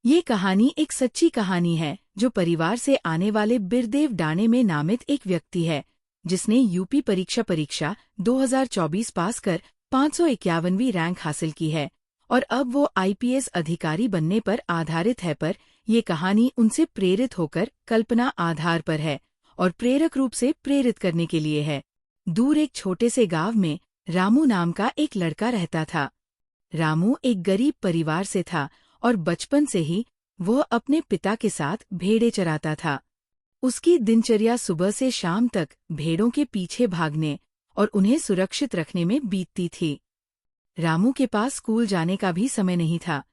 ये कहानी एक सच्ची कहानी है जो परिवार से आने वाले बिरदेव डाणे में नामित एक व्यक्ति है जिसने यूपी परीक्षा 2024 पास कर 551वीं रैंक हासिल की है और अब वो आईपीएस अधिकारी बनने पर आधारित है। पर ये कहानी उनसे प्रेरित होकर कल्पना आधार पर है और प्रेरक रूप से प्रेरित करने के लिए है। दूर एक छोटे से गांव में रामू नाम का एक लड़का रहता था। रामू एक गरीब परिवार से था और बचपन से ही वह अपने पिता के साथ भेड़ें चराता था। उसकी दिनचर्या सुबह से शाम तक भेड़ों के पीछे भागने और उन्हें सुरक्षित रखने में बीतती थी। रामू के पास स्कूल जाने का भी समय नहीं था,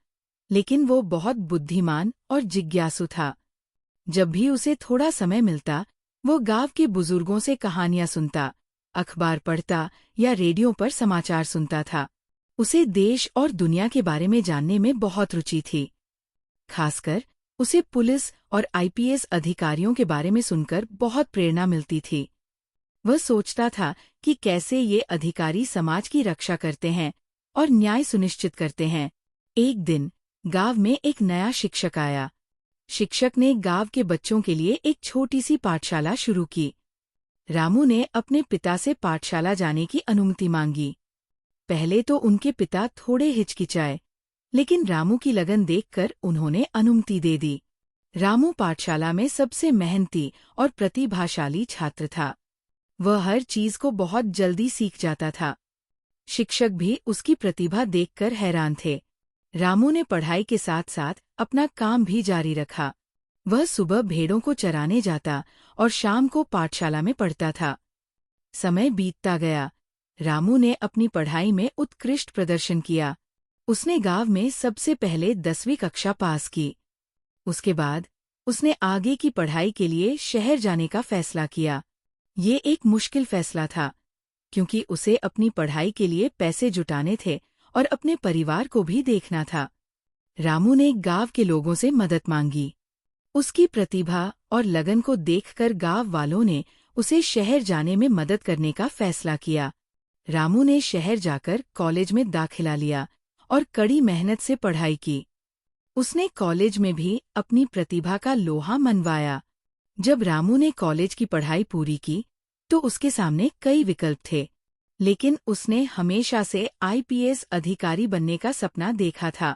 लेकिन वो बहुत बुद्धिमान और जिज्ञासु था। जब भी उसे थोड़ा समय मिलता, वो गांव के बुजुर्गों से कहानियां सुनता, अखबार पढ़ता या रेडियो पर समाचार सुनता था। उसे देश और दुनिया के बारे में जानने में बहुत रुचि थी। खासकर उसे पुलिस और आईपीएस अधिकारियों के बारे में सुनकर बहुत प्रेरणा मिलती थी। वह सोचता था कि कैसे ये अधिकारी समाज की रक्षा करते हैं और न्याय सुनिश्चित करते हैं। एक दिन गांव में एक नया शिक्षक आया। शिक्षक ने गांव के बच्चों के लिए एक छोटी सी पाठशाला शुरू की। रामू ने अपने पिता से पाठशाला जाने की अनुमति मांगी। पहले तो उनके पिता थोड़े हिचकिचाए, लेकिन रामू की लगन देखकर उन्होंने अनुमति दे दी। रामू पाठशाला में सबसे मेहनती और प्रतिभाशाली छात्र था। वह हर चीज को बहुत जल्दी सीख जाता था। शिक्षक भी उसकी प्रतिभा देखकर हैरान थे। रामू ने पढ़ाई के साथ साथ अपना काम भी जारी रखा। वह सुबह भेड़ों को चराने जाता और शाम को पाठशाला में पढ़ता था। समय बीतता गया। रामू ने अपनी पढ़ाई में उत्कृष्ट प्रदर्शन किया। उसने गांव में सबसे पहले 10वीं कक्षा पास की। उसके बाद उसने आगे की पढ़ाई के लिए शहर जाने का फैसला किया। ये एक मुश्किल फैसला था, क्योंकि उसे अपनी पढ़ाई के लिए पैसे जुटाने थे और अपने परिवार को भी देखना था। रामू ने गांव के लोगों से मदद मांगी। उसकी प्रतिभा और लगन को देखकर गांव वालों ने उसे शहर जाने में मदद करने का फैसला किया। रामू ने शहर जाकर कॉलेज में दाखिला लिया और कड़ी मेहनत से पढ़ाई की। उसने कॉलेज में भी अपनी प्रतिभा का लोहा मनवाया। जब रामू ने कॉलेज की पढ़ाई पूरी की, तो उसके सामने कई विकल्प थे, लेकिन उसने हमेशा से आईपीएस अधिकारी बनने का सपना देखा था।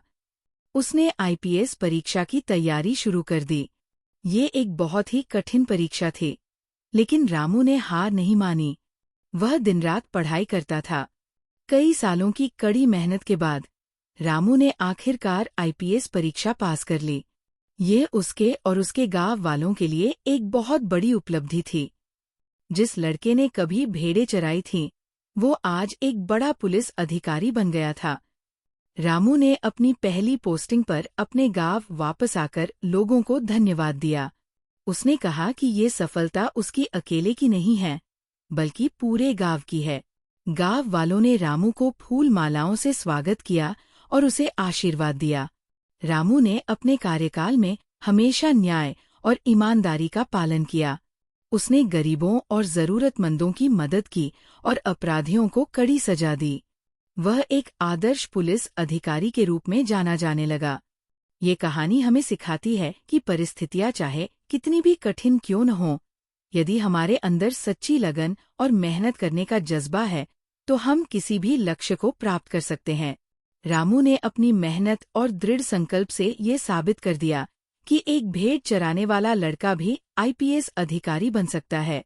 उसने आईपीएस परीक्षा की तैयारी शुरू कर दी। ये एक बहुत ही कठिन परीक्षा थी, लेकिन रामू ने हार नहीं मानी। वह दिन रात पढ़ाई करता था। कई सालों की कड़ी मेहनत के बाद रामू ने आखिरकार आईपीएस परीक्षा पास कर ली। ये उसके और उसके गांव वालों के लिए एक बहुत बड़ी उपलब्धि थी। जिस लड़के ने कभी भेड़ें चराई थीं, वो आज एक बड़ा पुलिस अधिकारी बन गया था। रामू ने अपनी पहली पोस्टिंग पर अपने गांव वापस आकर लोगों को धन्यवाद दिया। उसने कहा कि ये सफलता उसकी अकेले की नहीं है, बल्कि पूरे गांव की है। गांव वालों ने रामू को फूल मालाओं से स्वागत किया और उसे आशीर्वाद दिया। रामू ने अपने कार्यकाल में हमेशा न्याय और ईमानदारी का पालन किया। उसने गरीबों और जरूरतमंदों की मदद की और अपराधियों को कड़ी सजा दी। वह एक आदर्श पुलिस अधिकारी के रूप में जाना जाने लगा। ये कहानी हमें सिखाती है कि परिस्थितियां चाहे कितनी भी कठिन क्यों न हो, यदि हमारे अंदर सच्ची लगन और मेहनत करने का जज्बा है, तो हम किसी भी लक्ष्य को प्राप्त कर सकते हैं। रामू ने अपनी मेहनत और दृढ़ संकल्प से ये साबित कर दिया कि एक भेड़ चराने वाला लड़का भी आईपीएस अधिकारी बन सकता है।